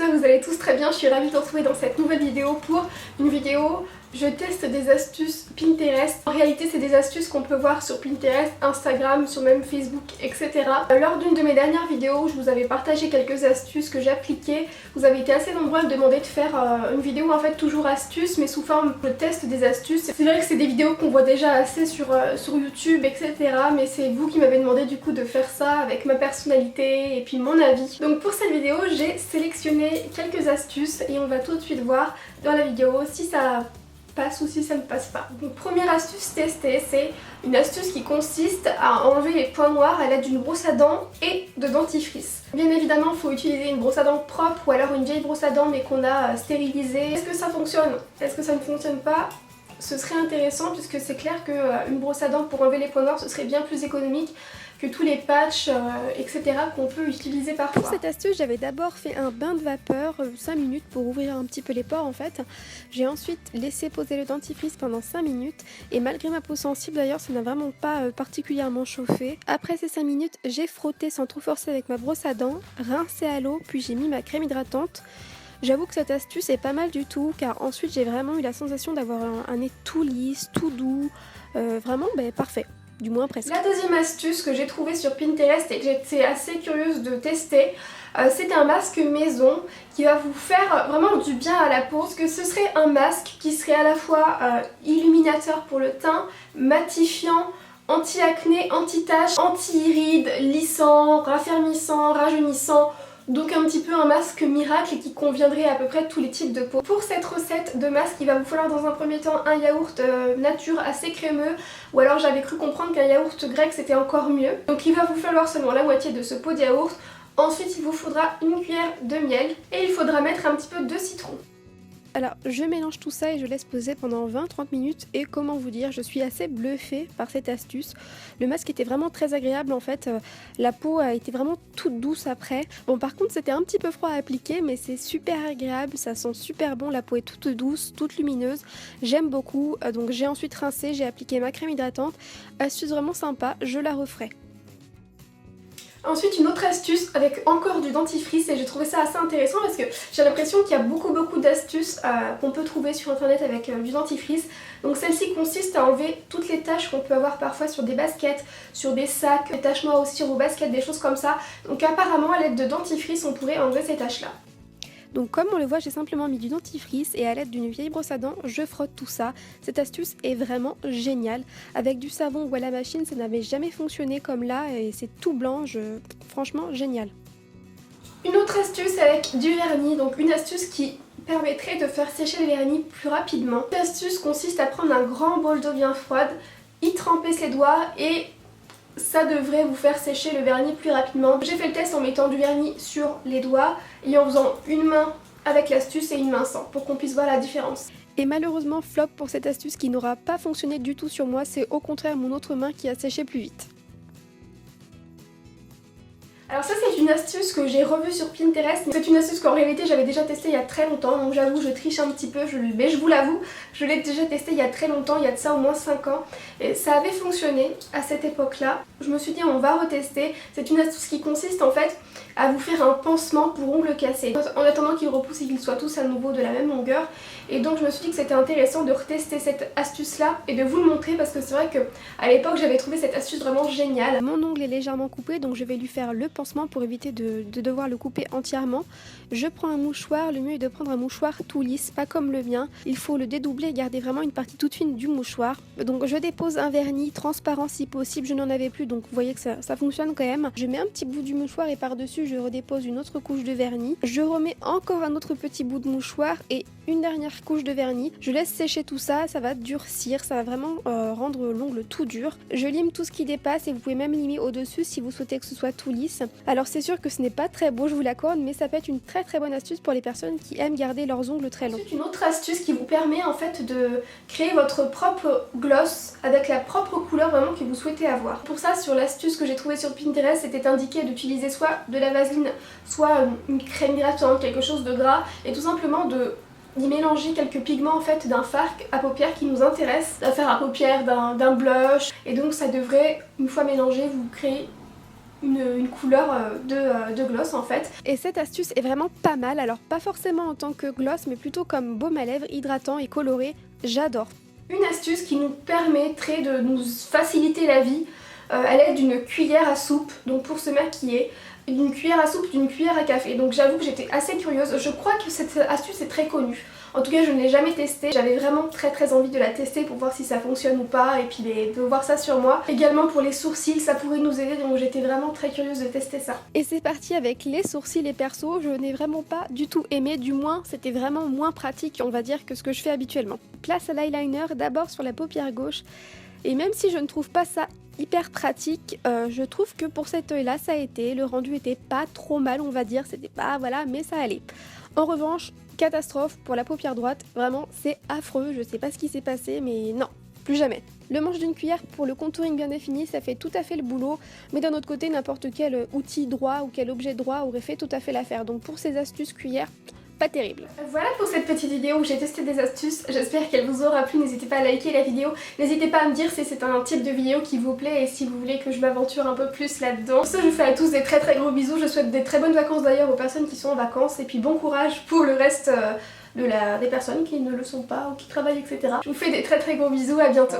j'espère que vous allez tous très bien. Je suis ravie de vous retrouver dans cette nouvelle vidéo pour une vidéo. Je teste des astuces Pinterest. En réalité, c'est des astuces qu'on peut voir sur Pinterest, Instagram, sur même Facebook, etc. Lors d'une de mes dernières vidéos, je vous avais partagé quelques astuces que j'appliquais. Vous avez été assez nombreux à me demander de faire une vidéo en fait toujours astuces, mais sous forme de test des astuces. C'est vrai que c'est des vidéos qu'on voit déjà assez sur YouTube, etc. Mais c'est vous qui m'avez demandé du coup de faire ça avec ma personnalité et puis mon avis. Donc pour cette vidéo, j'ai sélectionné quelques astuces et on va tout de suite voir dans la vidéo si ça passe ou si ça ne passe pas. Donc première astuce testée, c'est une astuce qui consiste à enlever les points noirs à l'aide d'une brosse à dents et de dentifrice. Bien évidemment, il faut utiliser une brosse à dents propre ou alors une vieille brosse à dents mais qu'on a stérilisée. Est-ce que ça fonctionne? Est-ce que ça ne fonctionne pas? Ce serait intéressant puisque c'est clair qu'une brosse à dents pour enlever les points noirs ce serait bien plus économique que tous les patchs, etc. qu'on peut utiliser parfois. Pour cette astuce, j'avais d'abord fait un bain de vapeur, 5 minutes pour ouvrir un petit peu les pores en fait. J'ai ensuite laissé poser le dentifrice pendant 5 minutes et malgré ma peau sensible d'ailleurs, ça n'a vraiment pas particulièrement chauffé. Après ces 5 minutes, j'ai frotté sans trop forcer avec ma brosse à dents, rincé à l'eau, puis j'ai mis ma crème hydratante. J'avoue que cette astuce est pas mal du tout car ensuite j'ai vraiment eu la sensation d'avoir un nez tout lisse, tout doux, vraiment parfait. Du moins presque. La deuxième astuce que j'ai trouvée sur Pinterest et que j'étais assez curieuse de tester, c'est un masque maison qui va vous faire vraiment du bien à la peau. Parce que ce serait un masque qui serait à la fois illuminateur pour le teint, matifiant, anti-acné, anti-taches, anti-rides, lissant, raffermissant, rajeunissant. Donc un petit peu un masque miracle et qui conviendrait à peu près à tous les types de peau. Pour cette recette de masque, il va vous falloir dans un premier temps un yaourt nature assez crémeux, ou alors j'avais cru comprendre qu'un yaourt grec c'était encore mieux. Donc il va vous falloir seulement la moitié de ce pot de yaourt. Ensuite il vous faudra une cuillère de miel et il faudra mettre un petit peu de citron. Alors je mélange tout ça et je laisse poser pendant 20-30 minutes et comment vous dire, je suis assez bluffée par cette astuce. Le masque était vraiment très agréable en fait, la peau a été vraiment toute douce après. Bon par contre c'était un petit peu froid à appliquer mais c'est super agréable, ça sent super bon, la peau est toute douce, toute lumineuse. J'aime beaucoup, donc j'ai ensuite rincé, j'ai appliqué ma crème hydratante. Astuce vraiment sympa, je la referai. Ensuite une autre astuce avec encore du dentifrice et j'ai trouvé ça assez intéressant parce que j'ai l'impression qu'il y a beaucoup d'astuces qu'on peut trouver sur internet avec du dentifrice. Donc celle-ci consiste à enlever toutes les taches qu'on peut avoir parfois sur des baskets, sur des sacs, des taches noires aussi sur vos baskets, des choses comme ça. Donc apparemment à l'aide de dentifrice on pourrait enlever ces taches là. Donc comme on le voit, j'ai simplement mis du dentifrice et à l'aide d'une vieille brosse à dents, je frotte tout ça. Cette astuce est vraiment géniale. Avec du savon ou à la machine, ça n'avait jamais fonctionné comme là et c'est tout blanc, franchement génial. Une autre astuce avec du vernis, donc une astuce qui permettrait de faire sécher le vernis plus rapidement. L'astuce consiste à prendre un grand bol d'eau bien froide, y tremper ses doigts et ça devrait vous faire sécher le vernis plus rapidement. J'ai fait le test en mettant du vernis sur les doigts et en faisant une main avec l'astuce et une main sans pour qu'on puisse voir la différence. Et malheureusement flop pour cette astuce qui n'aura pas fonctionné du tout sur moi, c'est au contraire mon autre main qui a séché plus vite. Alors ça c'est une astuce que j'ai revue sur Pinterest, c'est une astuce qu'en réalité j'avais déjà testée il y a très longtemps, donc j'avoue je triche un petit peu, mais je vous l'avoue, je l'ai déjà testée il y a très longtemps, il y a de ça au moins 5 ans, et ça avait fonctionné à cette époque-là. Je me suis dit on va retester, c'est une astuce qui consiste en fait à vous faire un pansement pour ongles cassés, en attendant qu'ils repoussent et qu'ils soient tous à nouveau de la même longueur, et donc je me suis dit que c'était intéressant de retester cette astuce là et de vous le montrer parce que c'est vrai que à l'époque j'avais trouvé cette astuce vraiment géniale. Mon ongle est légèrement coupé donc je vais lui faire le pansement pour éviter de devoir le couper entièrement. Je prends un mouchoir, le mieux est de prendre un mouchoir tout lisse, pas comme le mien. Il faut le dédoubler et garder vraiment une partie toute fine du mouchoir. Donc je dépose un vernis transparent si possible, je n'en avais plus donc vous voyez que ça fonctionne quand même. Je mets un petit bout du mouchoir et par-dessus je redépose une autre couche de vernis. Je remets encore un autre petit bout de mouchoir et une dernière couche de vernis. Je laisse sécher tout ça, ça va durcir, ça va vraiment rendre l'ongle tout dur. Je lime tout ce qui dépasse et vous pouvez même limer au-dessus si vous souhaitez que ce soit tout lisse. Alors c'est sûr que ce n'est pas très beau, je vous l'accorde, mais ça peut être une très bonne astuce pour les personnes qui aiment garder leurs ongles très longs. Ensuite, une autre astuce qui vous permet en fait de créer votre propre gloss avec la propre couleur vraiment que vous souhaitez avoir. Pour ça, sur l'astuce que j'ai trouvée sur Pinterest, c'était indiqué d'utiliser soit de la vaseline, soit une crème hydratante, quelque chose de gras, et tout simplement d'y mélanger quelques pigments en fait d'un fard à paupières qui nous intéresse, d'un fard à paupières, d'un blush, et donc ça devrait, une fois mélangé, vous créer une couleur de gloss en fait. Et cette astuce est vraiment pas mal, alors pas forcément en tant que gloss mais plutôt comme baume à lèvres hydratant et coloré, j'adore. Une astuce qui nous permettrait de nous faciliter la vie à l'aide d'une cuillère à soupe, donc pour se maquiller, d'une cuillère à soupe, d'une cuillère à café. Donc j'avoue que j'étais assez curieuse, je crois que cette astuce est très connue. En tout cas je ne l'ai jamais testée, j'avais vraiment très envie de la tester pour voir si ça fonctionne ou pas et puis de voir ça sur moi. Également pour les sourcils ça pourrait nous aider, donc j'étais vraiment très curieuse de tester ça. Et c'est parti avec les sourcils et perso, je n'ai vraiment pas du tout aimé, du moins c'était vraiment moins pratique on va dire que ce que je fais habituellement. Place à l'eyeliner, d'abord sur la paupière gauche, et même si je ne trouve pas ça hyper pratique, je trouve que pour cet œil là ça a été, le rendu était pas trop mal on va dire, c'était pas voilà mais ça allait. En revanche, catastrophe pour la paupière droite, vraiment c'est affreux, je sais pas ce qui s'est passé mais non, plus jamais. Le manche d'une cuillère pour le contouring bien défini, ça fait tout à fait le boulot, mais d'un autre côté n'importe quel outil droit ou quel objet droit aurait fait tout à fait l'affaire, donc pour ces astuces cuillère, pas terrible. Voilà pour cette petite vidéo où j'ai testé des astuces, j'espère qu'elle vous aura plu, n'hésitez pas à liker la vidéo, n'hésitez pas à me dire si c'est un type de vidéo qui vous plaît et si vous voulez que je m'aventure un peu plus là-dedans. Pour ce, je vous fais à tous des très gros bisous, je souhaite des très bonnes vacances d'ailleurs aux personnes qui sont en vacances et puis bon courage pour le reste des personnes qui ne le sont pas ou qui travaillent etc. Je vous fais des très gros bisous, à bientôt.